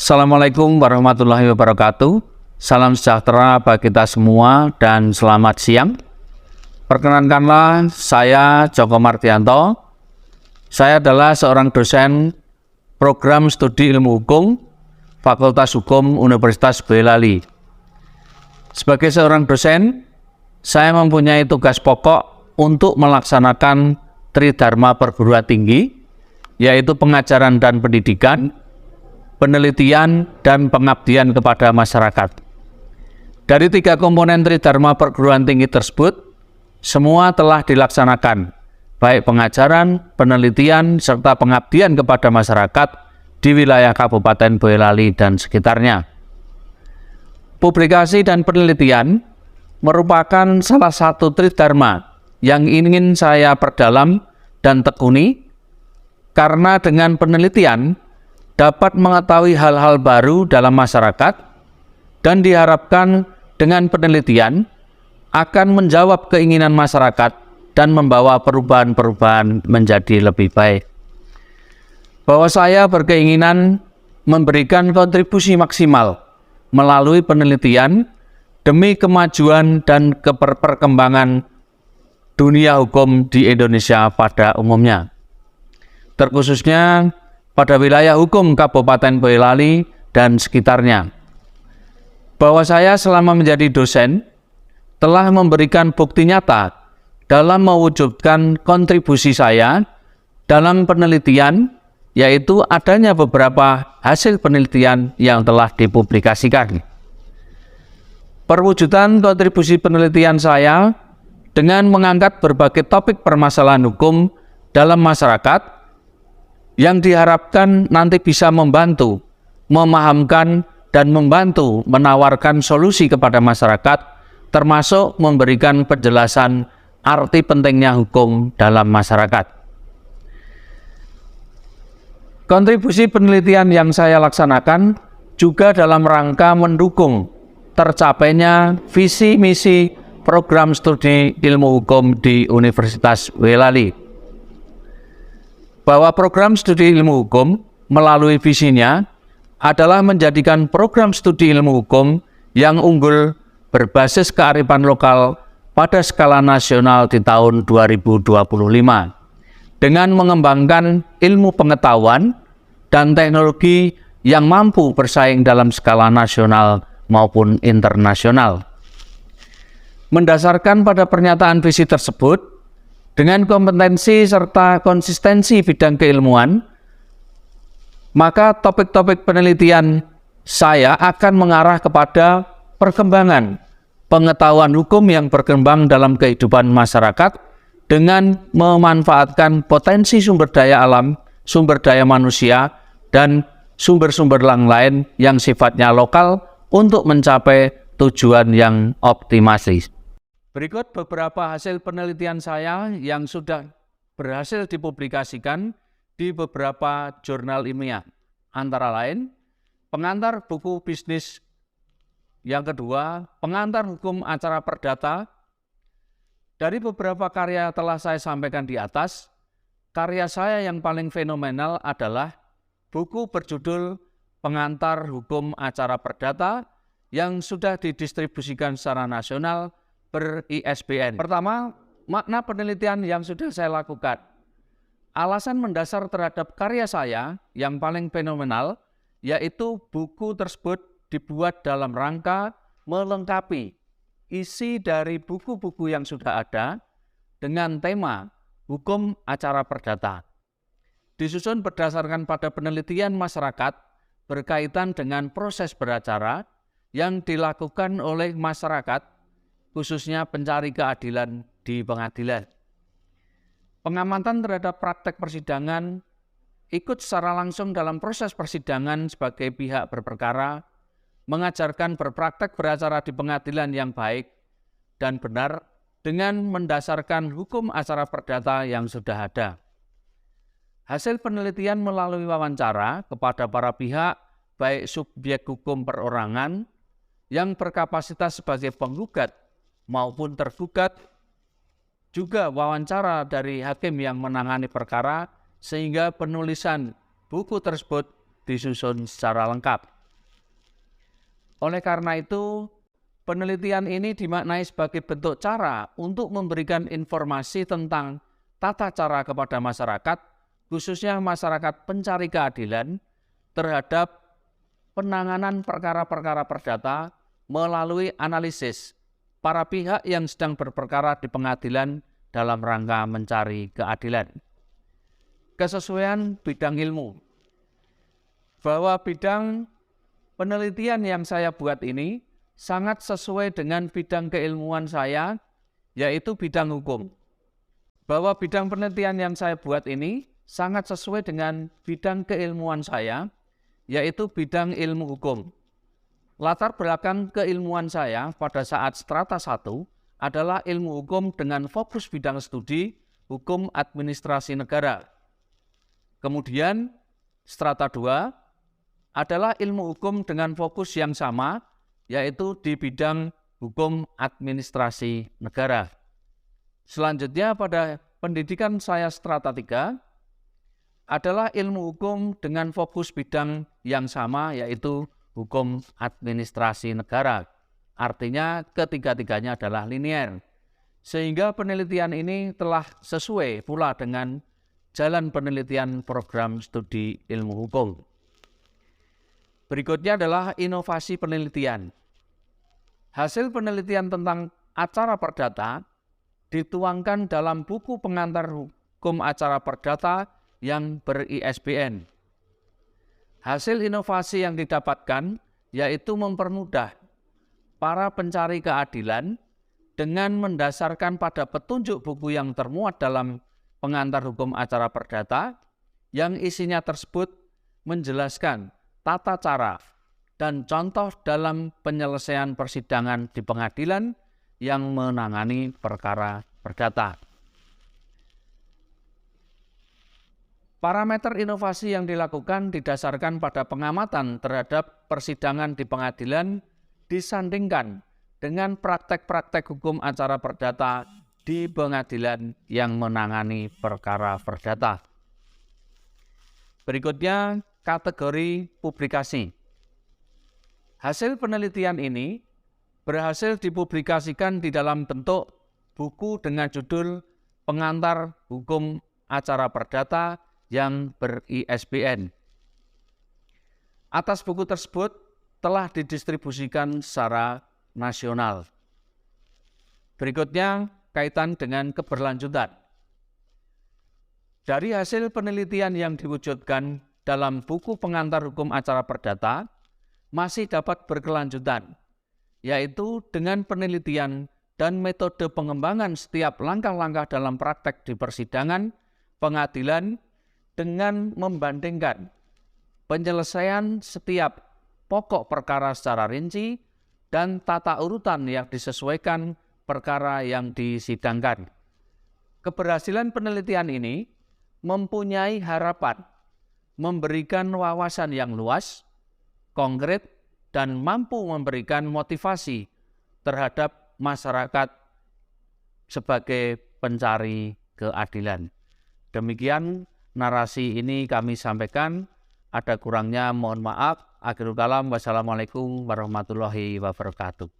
Assalamualaikum warahmatullahi wabarakatuh. Salam sejahtera bagi kita semua dan selamat siang. Perkenankanlah saya Joko Mardianto. Saya adalah seorang dosen program studi ilmu hukum Fakultas Hukum Universitas Boyolali. Sebagai seorang dosen, saya mempunyai tugas pokok untuk melaksanakan Tridharma Perguruan Tinggi, yaitu pengajaran dan pendidikan, penelitian, dan pengabdian kepada masyarakat. Dari 3 komponen Tridharma Perguruan Tinggi tersebut, semua telah dilaksanakan, baik pengajaran, penelitian, serta pengabdian kepada masyarakat di wilayah Kabupaten Boyolali dan sekitarnya. Publikasi dan penelitian merupakan salah satu Tridharma yang ingin saya perdalam dan tekuni, karena dengan penelitian dapat mengetahui hal-hal baru dalam masyarakat, dan diharapkan dengan penelitian akan menjawab keinginan masyarakat dan membawa perubahan-perubahan menjadi lebih baik. Bahwa saya berkeinginan memberikan kontribusi maksimal melalui penelitian demi kemajuan dan perkembangan dunia hukum di Indonesia pada umumnya, terkhususnya pada wilayah hukum Kabupaten Boyolali dan sekitarnya. Bahwa saya selama menjadi dosen telah memberikan bukti nyata dalam mewujudkan kontribusi saya dalam penelitian, yaitu adanya beberapa hasil penelitian yang telah dipublikasikan. Perwujudan kontribusi penelitian saya dengan mengangkat berbagai topik permasalahan hukum dalam masyarakat yang diharapkan nanti bisa membantu, memahamkan, dan membantu menawarkan solusi kepada masyarakat, termasuk memberikan penjelasan arti pentingnya hukum dalam masyarakat. Kontribusi penelitian yang saya laksanakan juga dalam rangka mendukung tercapainya visi misi program studi ilmu hukum di Universitas Boyolali. Bahwa program studi ilmu hukum melalui visinya adalah menjadikan program studi ilmu hukum yang unggul berbasis kearifan lokal pada skala nasional di tahun 2025 dengan mengembangkan ilmu pengetahuan dan teknologi yang mampu bersaing dalam skala nasional maupun internasional. Mendasarkan pada pernyataan visi tersebut, dengan kompetensi serta konsistensi bidang keilmuan, maka topik-topik penelitian saya akan mengarah kepada perkembangan pengetahuan hukum yang berkembang dalam kehidupan masyarakat dengan memanfaatkan potensi sumber daya alam, sumber daya manusia, dan sumber-sumber lain yang sifatnya lokal untuk mencapai tujuan yang optimalis. Berikut beberapa hasil penelitian saya yang sudah berhasil dipublikasikan di beberapa jurnal ilmiah. Antara lain, pengantar buku bisnis yang kedua, pengantar hukum acara perdata. Dari beberapa karya telah saya sampaikan di atas, karya saya yang paling fenomenal adalah buku berjudul Pengantar Hukum Acara Perdata yang sudah didistribusikan secara nasional ber-ISBN. Pertama, makna penelitian yang sudah saya lakukan. Alasan mendasar terhadap karya saya yang paling fenomenal, yaitu buku tersebut dibuat dalam rangka melengkapi isi dari buku-buku yang sudah ada dengan tema hukum acara perdata. Disusun berdasarkan pada penelitian masyarakat berkaitan dengan proses beracara yang dilakukan oleh masyarakat, khususnya pencari keadilan di pengadilan. Pengamatan terhadap praktek persidangan, ikut secara langsung dalam proses persidangan sebagai pihak berperkara, mengajarkan berpraktek beracara di pengadilan yang baik dan benar dengan mendasarkan hukum acara perdata yang sudah ada. Hasil penelitian melalui wawancara kepada para pihak, baik subjek hukum perorangan yang berkapasitas sebagai penggugat maupun tergugat, juga wawancara dari hakim yang menangani perkara, sehingga penulisan buku tersebut disusun secara lengkap. Oleh karena itu, penelitian ini dimaknai sebagai bentuk cara untuk memberikan informasi tentang tata cara kepada masyarakat, khususnya masyarakat pencari keadilan, terhadap penanganan perkara-perkara perdata melalui analisis para pihak yang sedang berperkara di pengadilan dalam rangka mencari keadilan. Kesesuaian bidang ilmu. Bahwa bidang penelitian yang saya buat ini sangat sesuai dengan bidang keilmuan saya, yaitu bidang hukum. Bahwa bidang penelitian yang saya buat ini sangat sesuai dengan bidang keilmuan saya, yaitu bidang ilmu hukum. Latar belakang keilmuan saya pada saat strata 1 adalah ilmu hukum dengan fokus bidang studi hukum administrasi negara. Kemudian strata 2 adalah ilmu hukum dengan fokus yang sama, yaitu di bidang hukum administrasi negara. Selanjutnya pada pendidikan saya strata 3 adalah ilmu hukum dengan fokus bidang yang sama, yaitu hukum administrasi negara. Artinya ketiga-tiganya adalah linear. Sehingga penelitian ini telah sesuai pula dengan jalan penelitian program studi ilmu hukum. Berikutnya adalah inovasi penelitian. Hasil penelitian tentang acara perdata dituangkan dalam buku pengantar hukum acara perdata yang ber-ISBN. Hasil inovasi yang didapatkan yaitu mempermudah para pencari keadilan dengan mendasarkan pada petunjuk buku yang termuat dalam pengantar hukum acara perdata yang isinya tersebut menjelaskan tata cara dan contoh dalam penyelesaian persidangan di pengadilan yang menangani perkara perdata. Parameter inovasi yang dilakukan didasarkan pada pengamatan terhadap persidangan di pengadilan disandingkan dengan praktek-praktek hukum acara perdata di pengadilan yang menangani perkara perdata. Berikutnya, kategori publikasi. Hasil penelitian ini berhasil dipublikasikan di dalam bentuk buku dengan judul Pengantar Hukum Acara Perdata yang ber-ISBN. Atas buku tersebut telah didistribusikan secara nasional. Berikutnya, kaitan dengan keberlanjutan. Dari hasil penelitian yang diwujudkan dalam buku pengantar hukum acara perdata, masih dapat berkelanjutan, yaitu dengan penelitian dan metode pengembangan setiap langkah-langkah dalam praktek di persidangan, pengadilan, dengan membandingkan penyelesaian setiap pokok perkara secara rinci dan tata urutan yang disesuaikan perkara yang disidangkan. Keberhasilan penelitian ini mempunyai harapan memberikan wawasan yang luas, konkret, dan mampu memberikan motivasi terhadap masyarakat sebagai pencari keadilan. Demikian narasi ini kami sampaikan. Ada kurangnya mohon maaf. Akhirul kalam. Wassalamualaikum warahmatullahi wabarakatuh.